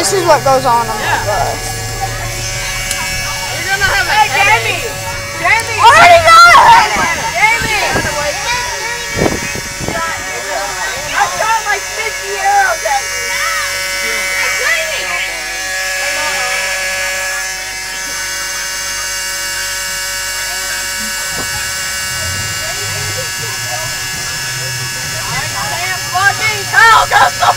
this is what goes on the bus. You're gonna have a Jamie! Jamie! Already got it! Jamie! I shot like 50 arrows at you. Fucking hell, get the